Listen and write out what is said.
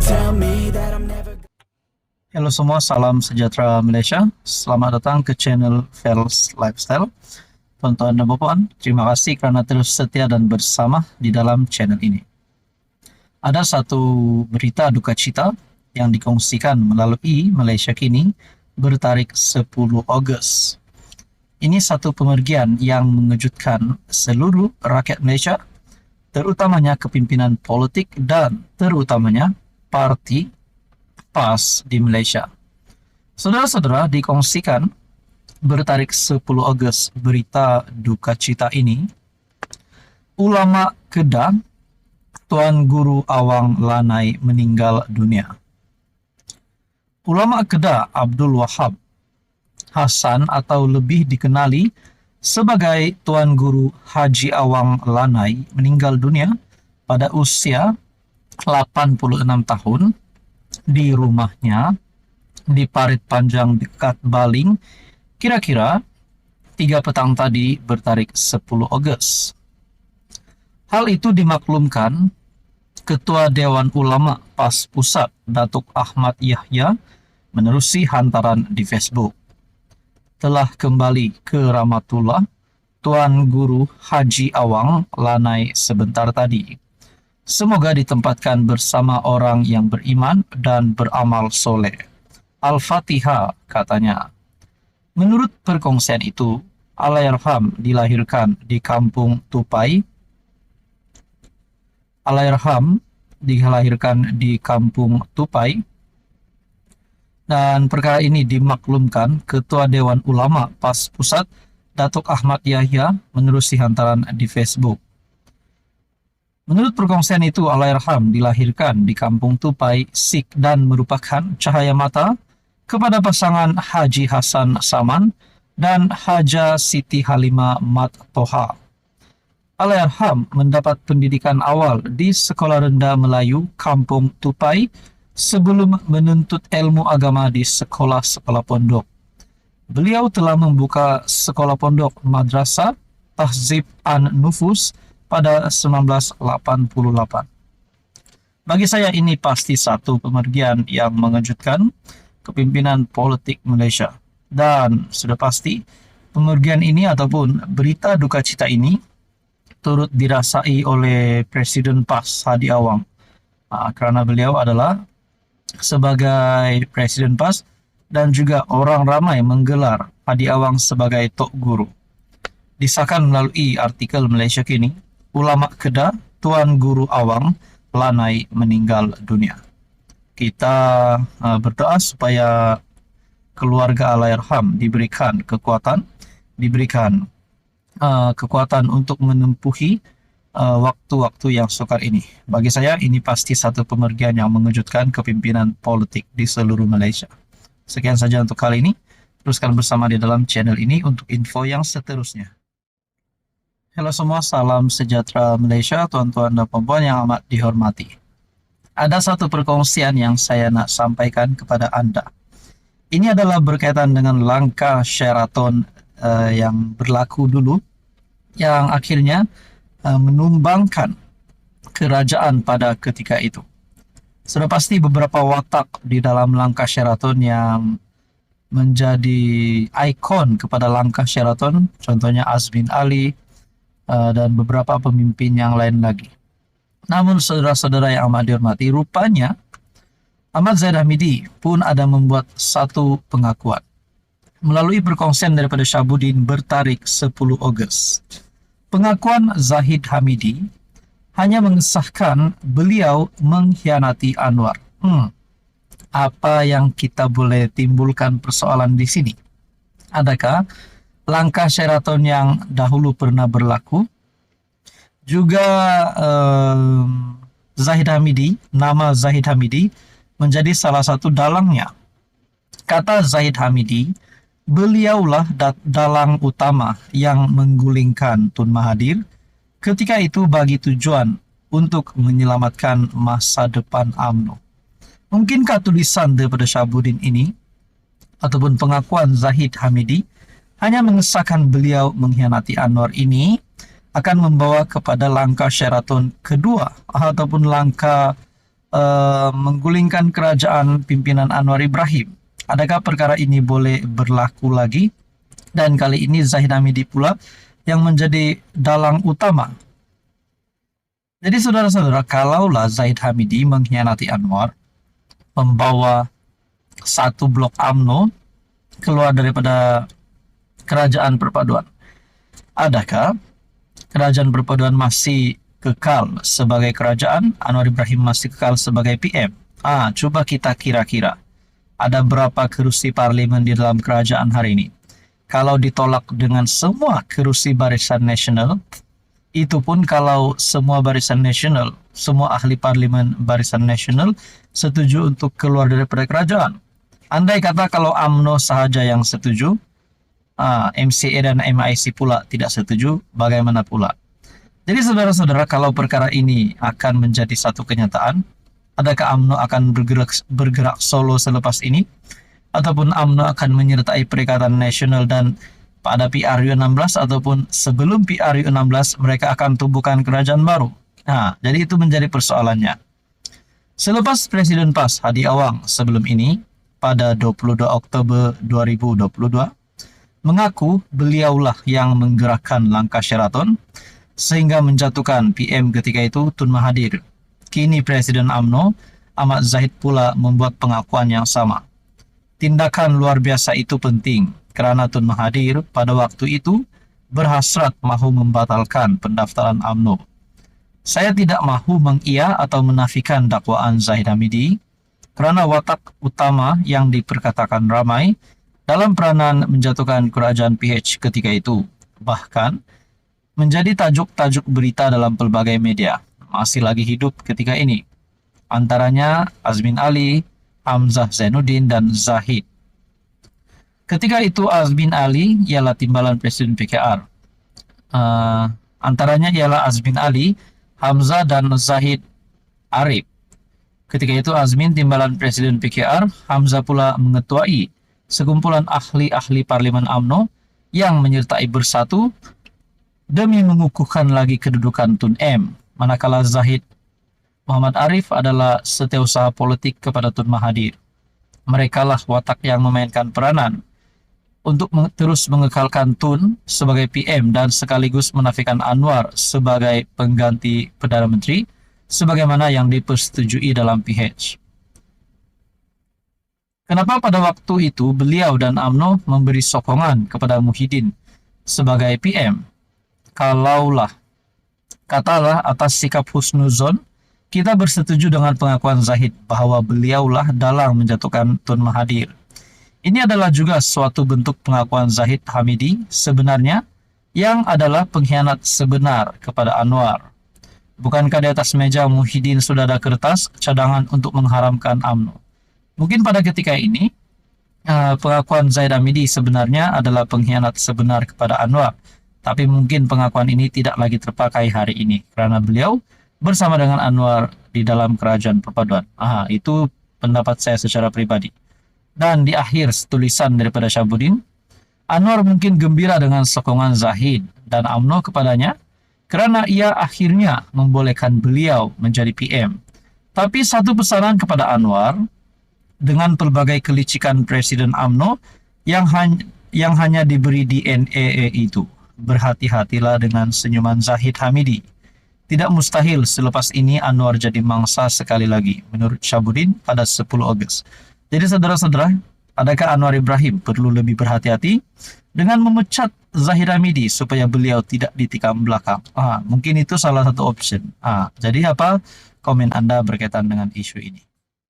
tell me that I'm never. Halo semua, salam sejahtera Malaysia. Selamat datang ke channel Fels Lifestyle. Tuan-tuan dan puan, terima kasih kerana terus setia dan bersama di dalam channel ini. Ada satu berita duka cita yang dikongsikan melalui Malaysia Kini bertarikh 10 Ogos. Ini satu pemergian yang mengejutkan seluruh rakyat Malaysia, terutamanya kepimpinan politik dan terutamanya parti PAS di Malaysia. Saudara-saudara, dikongsikan bertarikh 10 Ogos berita duka cita ini, ulama Kedah Tuan Guru Awang Lanai meninggal dunia. Ulama Kedah Abdul Wahab Hasan atau lebih dikenali sebagai Tuan Guru Haji Awang Lanai meninggal dunia pada usia 86 tahun di rumahnya di Parit Panjang dekat Baling, kira-kira 3 petang tadi bertarikh 10 Ogos. Hal itu dimaklumkan Ketua Dewan Ulama PAS Pusat Datuk Ahmad Yahya menerusi hantaran di Facebook. Telah kembali ke Rahmatullah Tuan Guru Haji Awang Lanai sebentar tadi. Semoga ditempatkan bersama orang yang beriman dan beramal soleh. Al-Fatihah, katanya. Menurut perkongsian itu, Allahyarham dilahirkan di kampung Tupai. Allahyarham dilahirkan di kampung Tupai. Dan perkara ini dimaklumkan Ketua Dewan Ulama PAS Pusat Datuk Ahmad Yahya menerusi hantaran di Facebook. Menurut perkongsian itu, Allahyarham dilahirkan di kampung Tupai, Sik dan merupakan cahaya mata kepada pasangan Haji Hasan Saman dan Haja Siti Halimah Mat Toha. Allahyarham mendapat pendidikan awal di Sekolah Rendah Melayu Kampung Tupai sebelum menuntut ilmu agama di sekolah-sekolah pondok. Beliau telah membuka sekolah pondok Madrasah Tahzib An-Nufus pada 1988. Bagi saya ini pasti satu pemergian yang mengejutkan kepimpinan politik Malaysia. Dan sudah pasti pemergian ini ataupun berita duka cita ini turut dirasai oleh Presiden PAS Hadi Awang. Kerana beliau adalah sebagai Presiden PAS dan juga orang ramai menggelar Hadi Awang sebagai Tok Guru. Disahkan melalui artikel Malaysia Kini, Ulama Kedah Tuan Guru Awang Lanai meninggal dunia. Kita berdoa supaya keluarga Allahyarham diberikan kekuatan, kekuatan untuk menempuhi waktu-waktu yang sukar ini. Bagi saya, ini pasti satu pemergian yang mengejutkan kepimpinan politik di seluruh Malaysia. Sekian saja untuk kali ini. Teruskan bersama di dalam channel ini untuk info yang seterusnya. Halo semua, salam sejahtera Malaysia, tuan-tuan dan puan yang amat dihormati. Ada satu perkongsian yang saya nak sampaikan kepada anda. Ini adalah berkaitan dengan langkah Sheraton yang berlaku dulu, yang akhirnya menumbangkan kerajaan pada ketika itu. Sudah pasti beberapa watak di dalam langkah Sheraton yang menjadi ikon kepada langkah Sheraton, contohnya Azmin Ali, dan beberapa pemimpin yang lain lagi. Namun saudara-saudara yang amat dihormati, rupanya Ahmad Zahid Hamidi pun ada membuat satu pengakuan. Melalui perkongsian daripada Syabuddin bertarikh 10 Ogos. Pengakuan Zahid Hamidi hanya mengesahkan beliau mengkhianati Anwar. Apa yang kita boleh timbulkan persoalan di sini? Adakah langkah Sheraton yang dahulu pernah berlaku juga Zahid Hamidi, nama Zahid Hamidi menjadi salah satu dalangnya. Kata Zahid Hamidi, beliaulah dalang utama yang menggulingkan Tun Mahathir ketika itu bagi tujuan untuk menyelamatkan masa depan UMNO. Mungkinkah tulisan daripada Syabuddin ini ataupun pengakuan Zahid Hamidi hanya mengesahkan beliau mengkhianati Anwar ini akan membawa kepada langkah Sheraton kedua ataupun langkah menggulingkan kerajaan pimpinan Anwar Ibrahim. Adakah perkara ini boleh berlaku lagi? Dan kali ini Zahid Hamidi pula yang menjadi dalang utama. Jadi saudara-saudara, kalaulah Zahid Hamidi mengkhianati Anwar, membawa satu blok UMNO keluar daripada kerajaan perpaduan, adakah kerajaan perpaduan masih kekal sebagai kerajaan, Anwar Ibrahim masih kekal sebagai PM? Coba kita kira-kira, ada berapa kerusi parlemen di dalam kerajaan hari ini? Kalau ditolak dengan semua kerusi Barisan Nasional, itu pun kalau semua Barisan Nasional, semua ahli parlemen Barisan Nasional setuju untuk keluar daripada kerajaan. Andai kata kalau UMNO sahaja yang setuju, MCA dan MIC pula tidak setuju, bagaimana pula? Jadi saudara-saudara, kalau perkara ini akan menjadi satu kenyataan, adakah UMNO akan bergerak solo selepas ini? Ataupun UMNO akan menyertai Perikatan Nasional dan pada PRU16 ataupun sebelum PRU16 mereka akan tumbuhkan kerajaan baru? Jadi itu menjadi persoalannya. Selepas Presiden PAS Hadi Awang sebelum ini, pada 22 Oktober 2022, mengaku beliaulah yang menggerakkan langkah Sheraton sehingga menjatuhkan PM ketika itu Tun Mahathir. Kini Presiden UMNO, Ahmad Zahid pula membuat pengakuan yang sama. Tindakan luar biasa itu penting karena Tun Mahathir pada waktu itu berhasrat mahu membatalkan pendaftaran UMNO. Saya tidak mahu mengia atau menafikan dakwaan Zahid Hamidi karena watak utama yang diperkatakan ramai dalam peranan menjatuhkan kerajaan PH ketika itu. Bahkan menjadi tajuk-tajuk berita dalam pelbagai media, masih lagi hidup ketika ini. Antaranya Azmin Ali, Hamzah Zainuddin, dan Zahid. Ketika itu Azmin Ali ialah timbalan Presiden PKR. Antaranya ialah Azmin Ali, Hamzah, dan Zahid Arif. Ketika itu Azmin timbalan Presiden PKR, Hamzah pula mengetuai sekumpulan ahli-ahli parlemen UMNO yang menyertai bersatu demi mengukuhkan lagi kedudukan Tun M. Manakala Zahid Muhammad Arif adalah setiausaha politik kepada Tun Mahathir. Merekalah watak yang memainkan peranan untuk terus mengekalkan Tun sebagai PM dan sekaligus menafikan Anwar sebagai pengganti Perdana Menteri sebagaimana yang dipersetujui dalam PH. Kenapa pada waktu itu beliau dan UMNO memberi sokongan kepada Muhyiddin sebagai PM? Kalaulah, katalah atas sikap husnuzon, kita bersetuju dengan pengakuan Zahid bahwa beliaulah dalang menjatuhkan Tun Mahathir. Ini adalah juga suatu bentuk pengakuan Zahid Hamidi sebenarnya yang adalah pengkhianat sebenar kepada Anwar. Bukankah di atas meja Muhyiddin sudah ada kertas cadangan untuk mengharamkan UMNO? Mungkin pada ketika ini, pengakuan Zahid Hamidi sebenarnya adalah pengkhianat sebenar kepada Anwar. Tapi mungkin pengakuan ini tidak lagi terpakai hari ini karena beliau bersama dengan Anwar di dalam kerajaan perpaduan. Itu pendapat saya secara pribadi. Dan di akhir tulisan daripada Syabuddin, Anwar mungkin gembira dengan sokongan Zahid dan UMNO kepadanya karena ia akhirnya membolehkan beliau menjadi PM. Tapi satu pesanan kepada Anwar dengan pelbagai kelicikan Presiden UMNO yang hanya diberi di NEE itu. Berhati-hatilah dengan senyuman Zahid Hamidi. Tidak mustahil selepas ini Anwar jadi mangsa sekali lagi, menurut Syabuddin pada 10 Agustus. Jadi saudara-saudara, adakah Anwar Ibrahim perlu lebih berhati-hati dengan memecat Zahid Hamidi supaya beliau tidak ditikam belakang? Mungkin itu salah satu option. Jadi apa komen Anda berkaitan dengan isu ini?